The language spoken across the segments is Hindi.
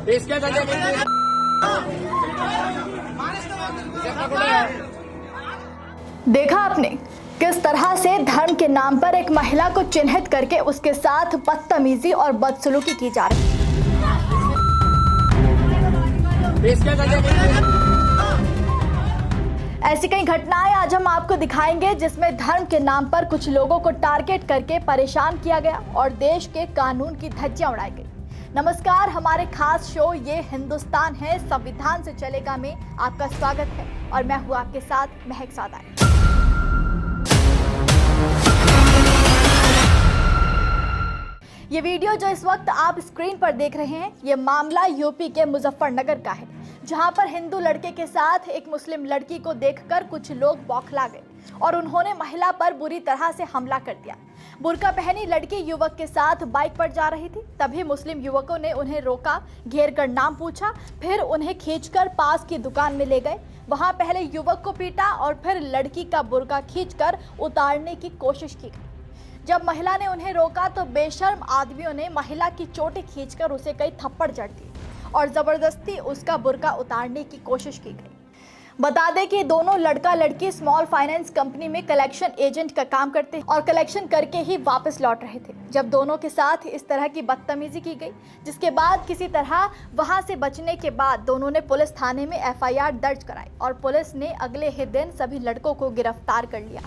इसके देखा आपने किस तरह से धर्म के नाम पर एक महिला को चिन्हित करके उसके साथ बदतमीजी और बदसलूकी की जा रही है। ऐसी कई घटनाएं आज हम आपको दिखाएंगे जिसमें धर्म के नाम पर कुछ लोगों को टारगेट करके परेशान किया गया और देश के कानून की धज्जियां उड़ाई गई। नमस्कार, हमारे खास शो ये हिंदुस्तान है संविधान से चलेगा में आपका स्वागत है और मैं हूं आपके साथ महक सादाई। ये वीडियो जो इस वक्त आप स्क्रीन पर देख रहे हैं, ये मामला यूपी के मुजफ्फरनगर का है, जहां पर हिंदू लड़के के साथ एक मुस्लिम लड़की को देखकर कुछ लोग बौखला गए और उन्होंने महिला पर बुरी तरह से हमला कर दिया। बुर्का पहनी लड़की युवक के साथ बाइक पर जा रही थी, तभी मुस्लिम युवकों ने उन्हें रोका, घेर कर नाम पूछा, फिर उन्हें खींचकर पास की दुकान में ले गए। वहां पहले युवक को पीटा और फिर लड़की का बुर्का खींचकर उतारने की कोशिश की गई। जब महिला ने उन्हें रोका तो बेशर्म आदमियों ने महिला की चोटी खींचकर उसे कई थप्पड़ जड़ दिए और जबरदस्ती उसका बुर्का उतारने की कोशिश की गई। बता दें कि दोनों लड़का लड़की स्मॉल फाइनेंस कंपनी में कलेक्शन एजेंट का काम करते हैं और कलेक्शन करके ही वापस लौट रहे थे जब दोनों के साथ इस तरह की बदतमीजी की गई, जिसके बाद किसी तरह वहां से बचने के बाद दोनों ने पुलिस थाने में एफआईआर दर्ज कराई और पुलिस ने अगले ही दिन सभी लड़कों को गिरफ्तार कर लिया।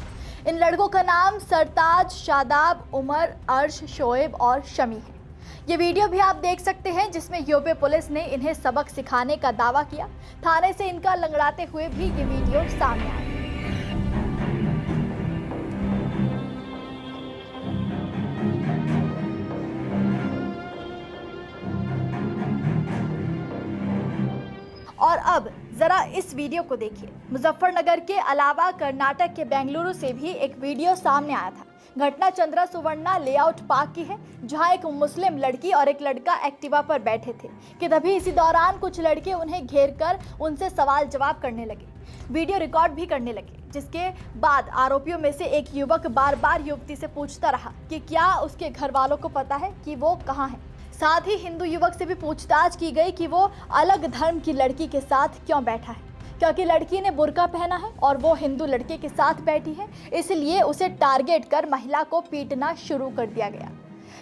इन लड़कों का नाम सरताज, शादाब, उमर, अर्श, शोएब और शमी है। ये वीडियो भी आप देख सकते हैं जिसमें यूपी पुलिस ने इन्हें सबक सिखाने का दावा किया। थाने से इनका लंगड़ाते हुए भी ये वीडियो सामने आया। और अब जरा इस वीडियो को देखिए। मुजफ्फरनगर के अलावा कर्नाटक के बेंगलुरु से भी एक वीडियो सामने आया था। घटना चंद्रा सुवर्णा लेआउट पार्क की है, जहां एक मुस्लिम लड़की और एक लड़का एक्टिवा पर बैठे थे कि तभी इसी दौरान कुछ लड़के उन्हें घेर कर उनसे सवाल जवाब करने लगे, वीडियो रिकॉर्ड भी करने लगे। जिसके बाद आरोपियों में से एक युवक बार बार युवती से पूछता रहा कि क्या उसके घर वालों को पता है कि वो कहाँ है। साथ ही हिंदू युवक से भी पूछताछ की गई कि वो अलग धर्म की लड़की के साथ क्यों बैठा है, क्योंकि लड़की ने बुर्का पहना है और वो हिंदू लड़के के साथ बैठी है, इसलिए उसे टारगेट कर महिला को पीटना शुरू कर दिया गया।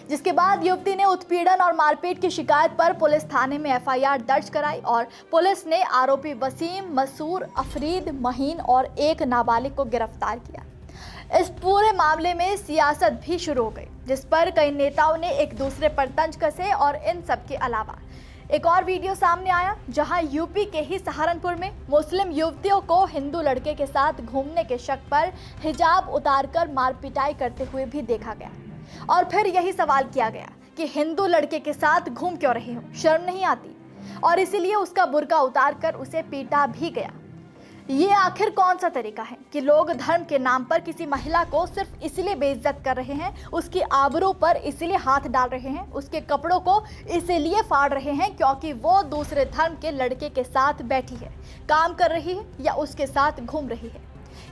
जिसके बाद युवती ने उत्पीड़न और मारपीट की शिकायत पर पुलिस थाने में एफआईआर दर्ज कराई और पुलिस ने आरोपी वसीम, मसूर, अफरीद, महीन और एक नाबालिग को गिरफ्तार किया। इस पूरे मामले में सियासत भी शुरू हो गई, जिस पर कई नेताओं ने एक दूसरे पर तंज कसे और इन सब के अलावा एक और वीडियो सामने आया जहां यूपी के ही सहारनपुर में मुस्लिम युवतियों को हिंदू लड़के के साथ घूमने के शक पर हिजाब उतारकर मार पिटाई करते हुए भी देखा गया और फिर यही सवाल किया गया कि हिंदू लड़के के साथ घूम क्यों रहे हो, शर्म नहीं आती, और इसीलिए उसका बुर्का उतारकर उसे पीटा भी गया। ये आखिर कौन सा तरीका है कि लोग धर्म के नाम पर किसी महिला को सिर्फ इसलिए बेइज्जत कर रहे हैं, उसकी आबरू पर इसलिए हाथ डाल रहे हैं, उसके कपड़ों को इसलिए फाड़ रहे हैं क्योंकि वो दूसरे धर्म के लड़के के साथ बैठी है, काम कर रही है या उसके साथ घूम रही है।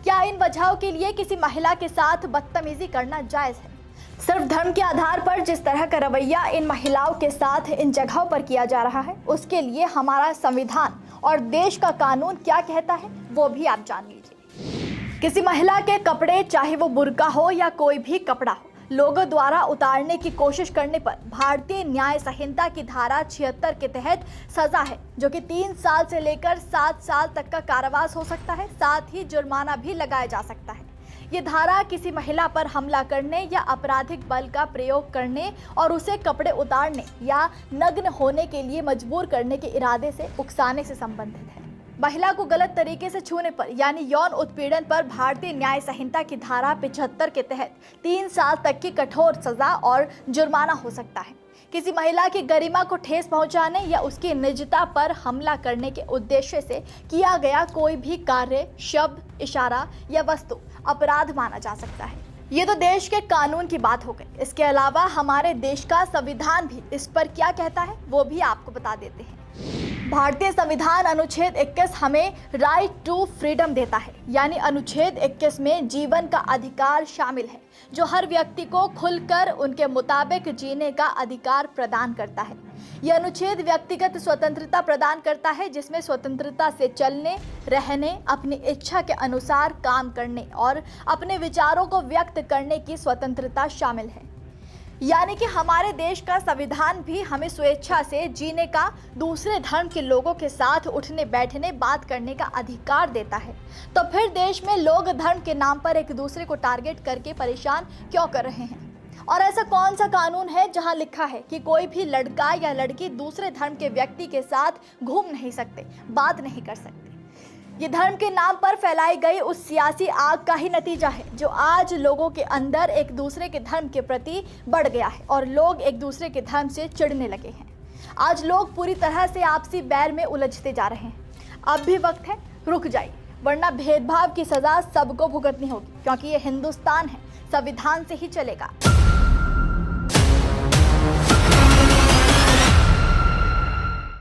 क्या इन वजहों के लिए किसी महिला के साथ बदतमीजी करना जायज़ है? सिर्फ धर्म के आधार पर जिस तरह का रवैया इन महिलाओं के साथ इन जगहों पर किया जा रहा है, उसके लिए हमारा संविधान और देश का कानून क्या कहता है वो भी आप जान लीजिए। किसी महिला के कपड़े, चाहे वो बुर्का हो या कोई भी कपड़ा हो, लोगों द्वारा उतारने की कोशिश करने पर भारतीय न्याय संहिता की धारा 76 के तहत सजा है, जो कि 3 साल से लेकर 7 साल तक का कारावास हो सकता है। साथ ही जुर्माना भी लगाया जा सकता है। ये धारा किसी महिला पर हमला करने या आपराधिक बल का प्रयोग करने और उसे कपड़े उतारने या नग्न होने के लिए मजबूर करने के इरादे से उकसाने से संबंधित है। महिला को गलत तरीके से छूने पर यानी यौन उत्पीड़न पर भारतीय न्याय संहिता की धारा 75 के तहत 3 साल तक की कठोर सजा और जुर्माना हो सकता है। किसी महिला की गरिमा को ठेस पहुंचाने या उसकी निजता पर हमला करने के उद्देश्य से किया गया कोई भी कार्य, शब्द, इशारा या वस्तु अपराध माना जा सकता है। ये तो देश के कानून की बात हो गई। इसके अलावा हमारे देश का संविधान भी इस पर क्या कहता है वो भी आपको बता देते हैं। भारतीय संविधान अनुच्छेद 21 हमें राइट टू फ्रीडम देता है, यानी अनुच्छेद 21 में जीवन का अधिकार शामिल है, जो हर व्यक्ति को खुलकर उनके मुताबिक जीने का अधिकार प्रदान करता है। यह अनुच्छेद व्यक्तिगत स्वतंत्रता प्रदान करता है, जिसमें स्वतंत्रता से चलने, रहने, अपनी इच्छा के अनुसार काम करने और अपने विचारों को व्यक्त करने की स्वतंत्रता शामिल है। यानी कि हमारे देश का संविधान भी हमें स्वेच्छा से जीने का, दूसरे धर्म के लोगों के साथ उठने बैठने, बात करने का अधिकार देता है। तो फिर देश में लोग धर्म के नाम पर एक दूसरे को टारगेट करके परेशान क्यों कर रहे हैं? और ऐसा कौन सा कानून है जहां लिखा है कि कोई भी लड़का या लड़की दूसरे धर्म के व्यक्ति के साथ घूम नहीं सकते, बात नहीं कर सकते? ये धर्म के नाम पर फैलाई गई उस सियासी आग का ही नतीजा है, जो आज लोगों के अंदर एक दूसरे के धर्म के प्रति बढ़ गया है और लोग एक दूसरे के धर्म से चिढ़ने लगे हैं। आज लोग पूरी तरह से आपसी बैर में उलझते जा रहे हैं। अब भी वक्त है, रुक जाइए, वरना भेदभाव की सजा सबको भुगतनी होगी, क्योंकि ये हिंदुस्तान है, संविधान से ही चलेगा।